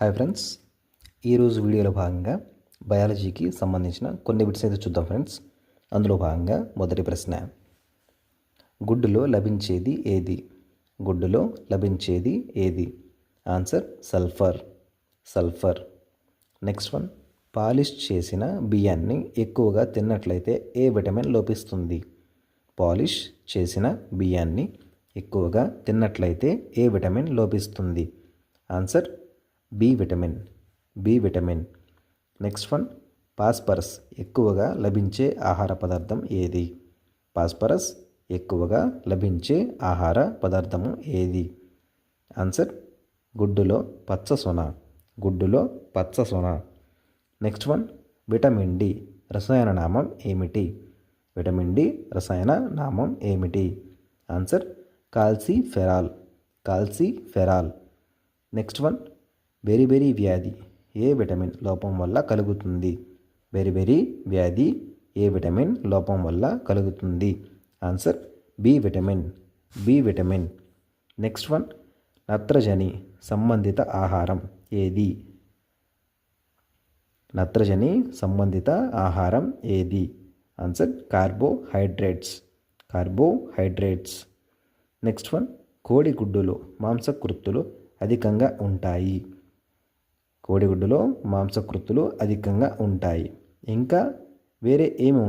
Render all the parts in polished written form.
Hi friends, ఈరోజు వీడియోలో భాగంగా బయాలజీకి సంబంధించిన కొన్ని బిట్స్ అయితే చూద్దాం ఫ్రెండ్స్. అందులో భాగంగా మొదటి ప్రశ్న, గుడ్డులో లభించేది ఏది? గుడ్డులో లభించేది ఏది? Answer sulphur. Next one, polish చేసిన బియ్యాన్ని ఎక్కువగా తిన్నట్లయితే ఏ విటమిన్ లోపిస్తుంది? పాలిష్ చేసిన బియ్యాన్ని ఎక్కువగా తిన్నట్లయితే ఏ విటమిన్ లోపిస్తుంది? Answer B vitamin. Next one, phosphorus ఎక్కువగా లభించే ఆహార పదార్థం ఏది? ఫాస్ఫరస్ ఎక్కువగా లభించే ఆహార పదార్థము ఏది? ఆన్సర్ గుడ్డులో పచ్చ సొన. నెక్స్ట్ వన్, విటమిన్ డి రసాయన నామం ఏమిటి? విటమిన్ డి రసాయన నామం ఏమిటి? Answer calciferol. Next one, beriberi వ్యాధి ఏ విటమిన్ లోపం వల్ల కలుగుతుంది? బెరిబెరి వ్యాధి ఏ విటమిన్ లోపం వల్ల కలుగుతుంది? Answer B vitamin. Next one, నత్రజని సంబంధిత ఆహారం ఏది? నత్రజని సంబంధిత ఆహారం ఏది? Answer carbohydrates. నెక్స్ట్ వన్, కోడిగుడ్డులో మాంసకృత్తులు అధికంగా ఉంటాయి. కోడిగుడ్డులో మాంసకృత్తులు అధికంగా ఉంటాయి. ఇంకా వేరే ఏమేమి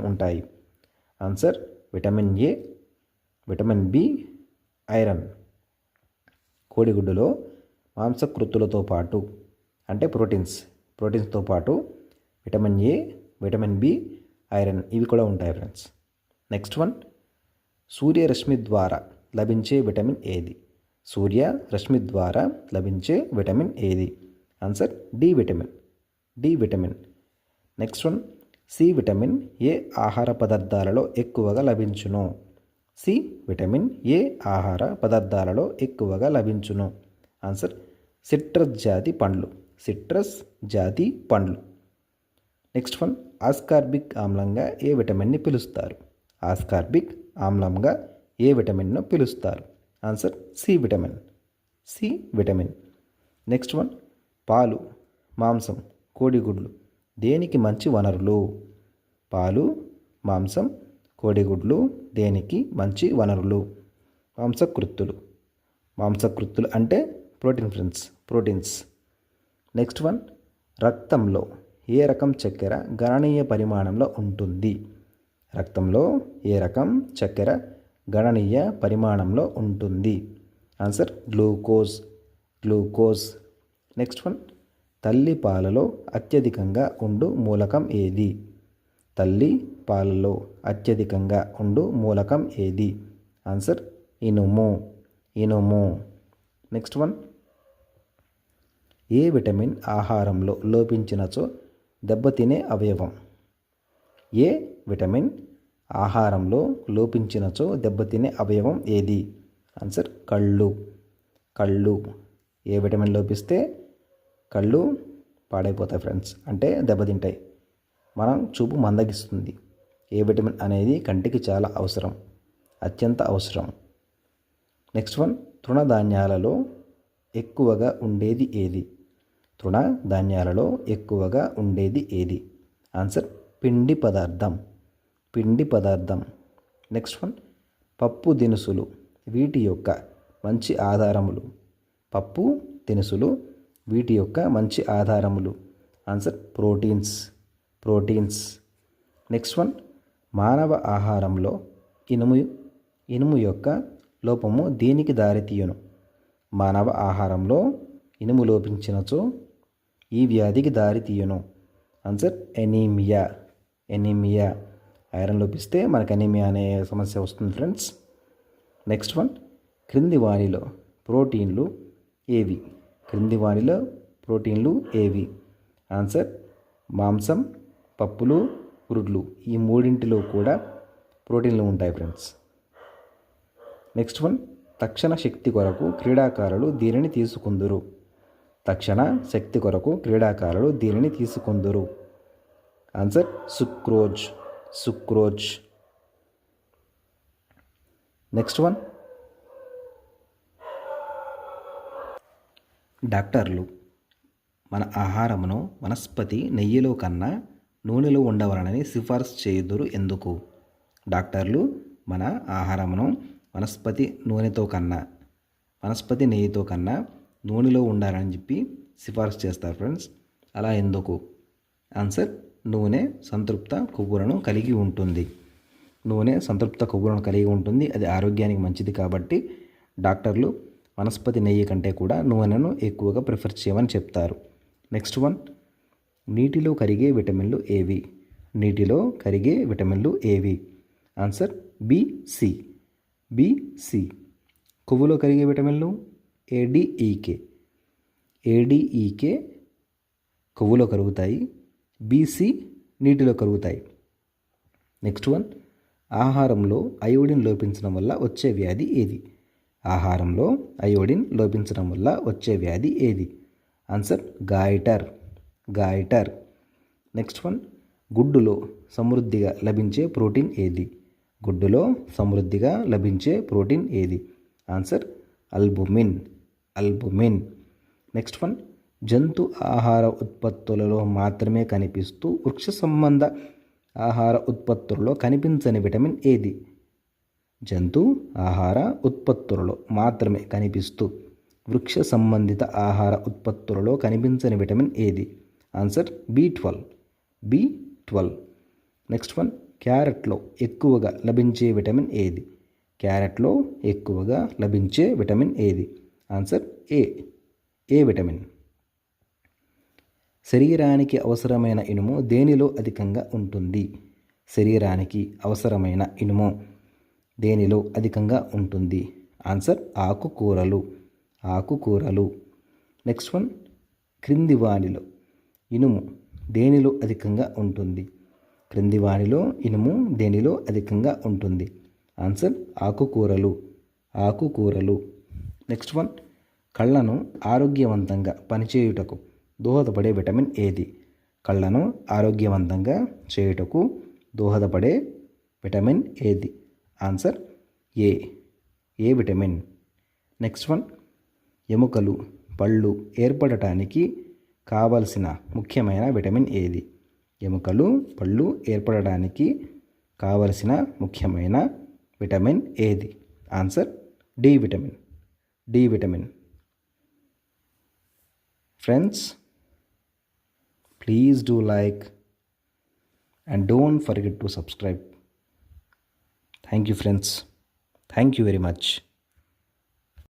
ఉంటాయి? Answer vitamin A, vitamin B, iron. కోడిగుడ్డులో మాంసకృత్తులతో పాటు అంటే ప్రోటీన్స్తో పాటు vitamin A, vitamin B, iron ఇవి కూడా ఉంటాయి ఫ్రెండ్స్. నెక్స్ట్ వన్, సూర్యరశ్మి ద్వారా లభించే విటమిన్ ఏది? సూర్యరశ్మి ద్వారా లభించే విటమిన్ ఏది? Answer D vitamin. Next one, C vitamin ఏ ఆహార పదార్థాలలో ఎక్కువగా లభించును? సి విటమిన్ ఏ ఆహార పదార్థాలలో ఎక్కువగా లభించును? ఆన్సర్ సిట్రస్ జాతి పండ్లు. నెక్స్ట్ వన్, ఆస్కార్బిక్ ఆమ్లంగా ఏ విటమిన్ని పిలుస్తారు? ఆస్కార్బిక్ ఆమ్లంగా ఏ విటమిన్ను పిలుస్తారు? Answer C vitamin. Next one, పాలు, మాంసం, కోడిగుడ్లు దేనికి మంచి వనరులు? పాలు, మాంసం, కోడిగుడ్లు దేనికి మంచి వనరులు? మాంసకృత్తులు అంటే ప్రోటీన్స్. నెక్స్ట్ వన్, రక్తంలో ఏ రకం చక్కెర గణనీయ పరిమాణంలో ఉంటుంది? రక్తంలో ఏ రకం చక్కెర గణనీయ పరిమాణంలో ఉంటుంది? Answer glucose. నెక్స్ట్ వన్, తల్లి పాలలో అత్యధికంగా ఉండు మూలకం ఏది? తల్లి పాలలో అత్యధికంగా ఉండు మూలకం ఏది? ఆన్సర్ ఇనుము. నెక్స్ట్ వన్, ఏ విటమిన్ ఆహారంలో లోపించినచో దెబ్బతినే అవయవం? ఏ విటమిన్ ఆహారంలో లోపించినచో దెబ్బతినే అవయవం ఏది? ఆన్సర్ కళ్ళు. ఏ విటమిన్ లోపిస్తే కళ్ళు పాడైపోతాయి ఫ్రెండ్స్, అంటే దెబ్బతింటాయి. మనం చూపు మందగిస్తుంది. ఏ విటమిన్ అనేది కంటికి చాలా అవసరం, అత్యంత అవసరం. నెక్స్ట్ వన్, తృణధాన్యాలలో ఎక్కువగా ఉండేది ఏది? తృణధాన్యాలలో ఎక్కువగా ఉండేది ఏది? ఆన్సర్ పిండి పదార్థం. నెక్స్ట్ వన్, పప్పు దినుసులు వీటి యొక్క మంచి ఆధారములు. పప్పు దినుసులు వీటి యొక్క మంచి ఆధారములు. Answer proteins. నెక్స్ట్ వన్, మానవ ఆహారంలో ఇనుము యొక్క లోపము దేనికి దారితీయును? మానవ ఆహారంలో ఇనుము లోపించినచో ఈ వ్యాధికి దారితీయును? Answer anaemia. ఐరన్ లోపిస్తే మనకు ఎనీమియా అనే సమస్య వస్తుంది ఫ్రెండ్స్. నెక్స్ట్ వన్, క్రింది వానిలో ప్రోటీన్లు ఏవి? ఆన్సర్ మాంసం, పప్పులు, గుడ్లు ఈ మూడింటిలో కూడా ప్రోటీన్లు ఉంటాయి ఫ్రెండ్స్. నెక్స్ట్ వన్, తక్షణ శక్తి కొరకు క్రీడాకారులు దీనిని తీసుకుందురు? Answer sucrose. Next one, doctors మన ఆహారమును వనస్పతి నెయ్యిలో కన్నా నూనెలో ఉండవలనని సిఫార్సు చేయుదురు ఎందుకు? డాక్టర్లు మన ఆహారమును వనస్పతి నెయ్యితో కన్నా నూనెలో ఉండాలని చెప్పి సిఫార్సు చేస్తారు ఫ్రెండ్స్. అలా ఎందుకు? ఆన్సర్, నూనె సంతృప్త కొవ్వులను కలిగి ఉంటుంది. అది ఆరోగ్యానికి మంచిది కాబట్టి డాక్టర్లు వనస్పతి నెయ్యి కంటే కూడా నూనెను ఎక్కువగా ప్రిఫర్ చేయమని చెప్తారు. నెక్స్ట్ వన్, నీటిలో కరిగే విటమిన్లు ఏవి? Answer, B, C. కొవ్వులో కరిగే విటమిన్లు ఏడిఈకే కొవ్వులో కరుగుతాయి. బి-సి నీటిలో కరుగుతాయి. నెక్స్ట్ వన్, ఆహారంలో అయోడిన్ లోపించడం వల్ల వచ్చే వ్యాధి ఏది? Answer, goitre. నెక్స్ట్ వన్, గుడ్డులో సమృద్ధిగా లభించే ప్రోటీన్ ఏది? Answer, albumin. నెక్స్ట్ వన్, జంతు ఆహార ఉత్పత్తులలో మాత్రమే కనిపిస్తూ వృక్ష సంబంధ ఆహార ఉత్పత్తులలో కనిపించని విటమిన్ ఏది? జంతు ఆహార ఉత్పత్తులలో మాత్రమే కనిపిస్తూ వృక్ష సంబంధిత ఆహార ఉత్పత్తులలో కనిపించని విటమిన్ ఏది? Answer, B12. నెక్స్ట్ వన్, క్యారెట్లో ఎక్కువగా లభించే విటమిన్ ఏది? Answer, A vitamin. శరీరానికి అవసరమైన ఇనుము దేనిలో అధికంగా ఉంటుంది? ఆన్సర్, ఆకుకూరలు. నెక్స్ట్ వన్, క్రింది వానిలో ఇనుము దేనిలో అధికంగా ఉంటుంది? ఆన్సర్, ఆకుకూరలు. నెక్స్ట్ వన్, కళ్ళను ఆరోగ్యవంతంగా పనిచేయుటకు దోహదపడే విటమిన్ ఏది? Answer, A vitamin. Next one, ఎముకలు పళ్ళు ఏర్పడటానికి కావలసిన ముఖ్యమైన విటమిన్ ఏది? Answer, D vitamin. Friends, please do like and don't forget to subscribe. Thank you friends. Thank you very much.